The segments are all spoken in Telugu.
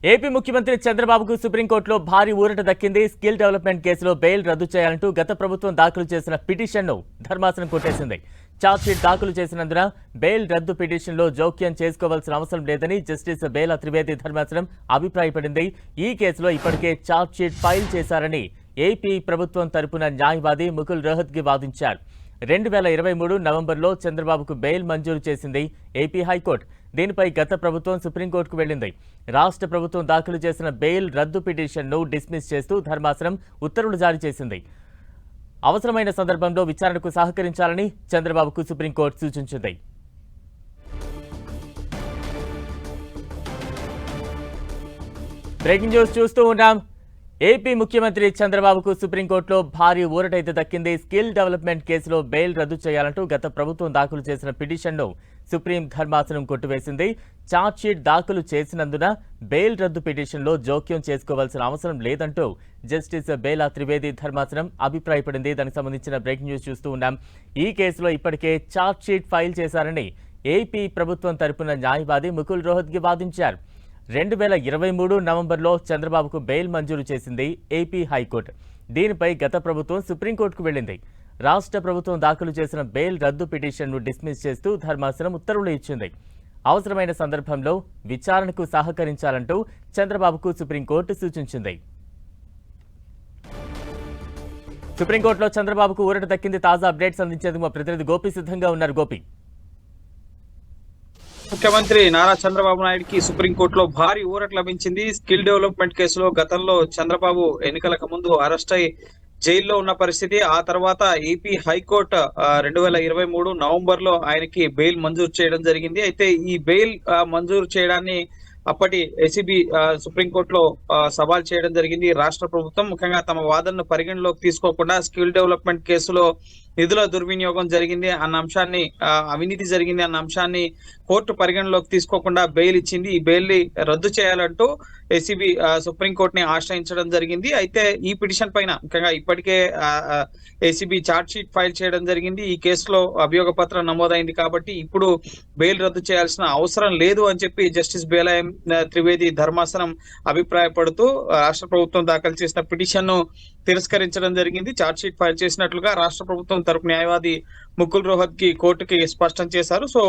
ఏపీ ముఖ్యమంత్రి చంద్రబాబుకు సుప్రీంకోర్టులో భారీ ఊరట దక్కింది. స్కిల్ డెవలప్మెంట్ కేసులో బెయిల్ రద్దు చేయాలంటూ గత ప్రభుత్వం దాఖలు చేసిన పిటిషన్ను ధర్మాసనం కొట్టేసింది. ఛార్జ్షీట్ దాఖలు చేసినందున బెయిల్ రద్దు పిటిషన్లో జోక్యం చేసుకోవాల్సిన అవసరం లేదని జస్టిస్ బేలా త్రివేది ధర్మాసనం అభిప్రాయపడింది. ఈ కేసులో ఇప్పటికే ఛార్జ్షీట్ ఫైల్ చేశారని ఏపీ ప్రభుత్వం తరపున న్యాయవాది ముకుల్ రోహత్గి వాదించారు. 2023 నవంబర్లో చంద్రబాబుకు బెయిల్ మంజూరు చేసింది ఏపీ హైకోర్టు. దీనిపై గత ప్రభుత్వం సుప్రీంకోర్టుకు వెళ్లింది. రాష్ట్ర ప్రభుత్వం దాఖలు చేసిన బెయిల్ రద్దు పిటిషన్ను డిస్మిస్ చేస్తూ ధర్మాసనం ఉత్తర్వులు జారీ చేసింది. అవసరమైన సందర్భంలో విచారణకు సహకరించాలని చంద్రబాబుకు సుప్రీంకోర్టు సూచించింది. బ్రేకింగ్ న్యూస్ చూస్తూ ఉన్నాం. ఏపీ ముఖ్యమంత్రి చంద్రబాబుకు సుప్రీంకోర్టులో భారీ ఊరటైతే దక్కింది. స్కిల్ డెవలప్మెంట్ కేసులో బెయిల్ రద్దు చేయాలంటూ గత ప్రభుత్వం దాఖలు చేసిన పిటిషన్ను సుప్రీం ధర్మాసనం కొట్టివేసింది. ఛార్జ్షీట్ దాఖలు చేసినందున బెయిల్ రద్దు పిటిషన్లో జోక్యం చేసుకోవాల్సిన అవసరం లేదంటూ జస్టిస్ బేలా త్రివేది ధర్మాసనం అభిప్రాయపడింది. దానికి సంబంధించిన బ్రేకింగ్ న్యూస్ చూస్తూ ఉన్నాం. ఈ కేసులో ఇప్పటికే ఛార్జ్షీట్ ఫైల్ చేశారని ఏపీ ప్రభుత్వం తరపున న్యాయవాది ముకుల్ రోహత్గి వాదించారు. 2023 నవంబర్లో చంద్రబాబుకు బెయిల్ మంజూరు చేసింది ఏపీ హైకోర్టు. దీనిపై గత ప్రభుత్వం సుప్రీంకోర్టుకు వెళ్లింది. రాష్ట్ర ప్రభుత్వం దాఖలు చేసిన బెయిల్ రద్దు పిటిషన్ను డిస్మిస్ చేస్తూ ధర్మాసనం ఉత్తర్వులు ఇచ్చింది. అవసరమైన సందర్భంలో విచారణకు సహకరించాలంటూ చంద్రబాబుకు సుప్రీంకోర్టు సూచించింది. సుప్రీంకోర్టులో చంద్రబాబుకు ఊరట దక్కింది. తాజా అప్డేట్స్ అందించేందుకు మా ప్రతినిధి గోపి సిద్ధంగా ఉన్నారు. గోపి, ముఖ్యమంత్రి నారా చంద్రబాబు నాయుడుకి సుప్రీంకోర్టులో భారీ ఊరట లభించింది. స్కిల్ డెవలప్మెంట్ కేసులో గతంలో చంద్రబాబు ఎన్నికలకు ముందు అరెస్ట్ అయి జైల్లో ఉన్న పరిస్థితి. ఆ తర్వాత ఏపీ హైకోర్టు 2023 నవంబర్ లో ఆయనకి బెయిల్ మంజూరు చేయడం జరిగింది. అయితే ఈ బెయిల్ మంజూరు చేయడాన్ని అప్పటి ఏసీబీ సుప్రీంకోర్టులో సవాల్ చేయడం జరిగింది. రాష్ట్ర ప్రభుత్వం ముఖ్యంగా తమ వాదనను పరిగణలోకి తీసుకోకుండా స్కిల్ డెవలప్మెంట్ కేసులో నిధుల దుర్వినియోగం జరిగింది అన్న అంశాన్ని, అవినీతి జరిగింది అన్న అంశాన్ని కోర్టు పరిగణలోకి తీసుకోకుండా బెయిల్ ఇచ్చింది. ఈ బెయిల్ ని రద్దు చేయాలంటూ ఏసీబీ సుప్రీంకోర్టుని ఆశ్రయించడం జరిగింది. అయితే ఈ పిటిషన్ పైన ముఖ్యంగా ఇప్పటికే ఏసీబీ ఛార్జ్ షీట్ ఫైల్ చేయడం జరిగింది. ఈ కేసులో అభియోగ పత్రం నమోదైంది కాబట్టి ఇప్పుడు బెయిల్ రద్దు చేయాల్సిన అవసరం లేదు అని చెప్పి జస్టిస్ బేలా త్రివేది ధర్మాసనం అభిప్రాయపడుతూ రాష్ట్ర ప్రభుత్వం దాఖలు చేసిన పిటిషన్ ను తిరస్కరించడం జరిగింది. ఛార్జ్ షీట్ ఫైల్ చేసినట్లుగా రాష్ట్ర ప్రభుత్వం తరపు న్యాయవాది ముకుల్ రోహత్గి కోర్టుకి స్పష్టం చేశారు. సో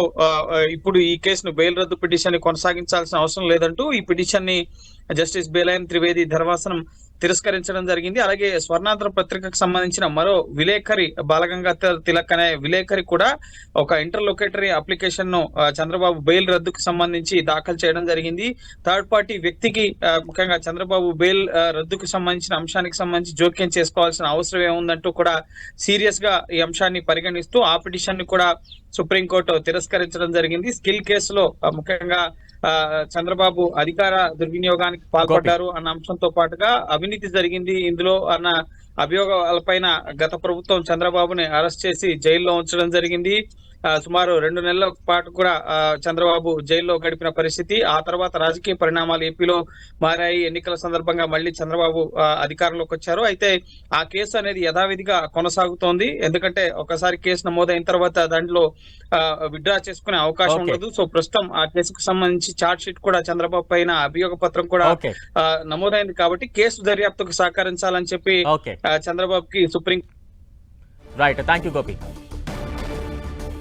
ఇప్పుడు ఈ కేసును బెయిల్ రద్దు పిటిషన్ ని కొనసాగించాల్సిన అవసరం లేదంటూ ఈ పిటిషన్ ని జస్టిస్ బేలా త్రివేది ధర్మాసనం తిరస్కరించడం జరిగింది. అలాగే స్వర్ణాంధ్ర పత్రికకు సంబంధించిన మరో విలేకరి బాలగంగాధర్ తిలక్ అనే విలేకరి కూడా ఒక ఇంటర్లొకేటరీ అప్లికేషన్ ను చంద్రబాబు బెయిల్ రద్దుకు సంబంధించి దాఖలు చేయడం జరిగింది. థర్డ్ పార్టీ వ్యక్తికి ముఖ్యంగా చంద్రబాబు బెయిల్ రద్దుకు సంబంధించిన అంశానికి సంబంధించి జోక్యం చేసుకోవాల్సిన అవసరం ఏముందంటూ కూడా సీరియస్ గా ఈ అంశాన్ని పరిగణిస్తూ ఆ పిటిషన్ ని కూడా సుప్రీంకోర్టు తిరస్కరించడం జరిగింది. స్కిల్ కేసులో ముఖ్యంగా చంద్రబాబు అధికార దుర్వినియోగానికి పాల్పడ్డారు అన్న అంశంతో పాటుగా అవినీతి జరిగింది ఇందులో అన్న అభియోగాలపైన గత ప్రభుత్వం చంద్రబాబుని అరెస్ట్ చేసి జైల్లో ఉంచడం జరిగింది. సుమారు 2 నెలల పాటు కూడా చంద్రబాబు జైల్లో గడిపిన పరిస్థితి. ఆ తర్వాత రాజకీయ పరిణామాలు ఏపీలో మారాయి. ఎన్నికల సందర్భంగా మళ్ళీ చంద్రబాబు అధికారంలోకి వచ్చారు. అయితే ఆ కేసు అనేది యథావిధిగా కొనసాగుతోంది. ఎందుకంటే ఒకసారి కేసు నమోదైన తర్వాత దాంట్లో విత్డ్రా చేసుకునే అవకాశం ఉండదు. సో ప్రస్తుతం ఆ కేసుకు సంబంధించి ఛార్జ్ షీట్ కూడా చంద్రబాబు పైన అభియోగ పత్రం కూడా నమోదైంది కాబట్టి కేసు దర్యాప్తుకు సహకరించాలని చెప్పి చంద్రబాబుకి supreme right. Thank you Gopi.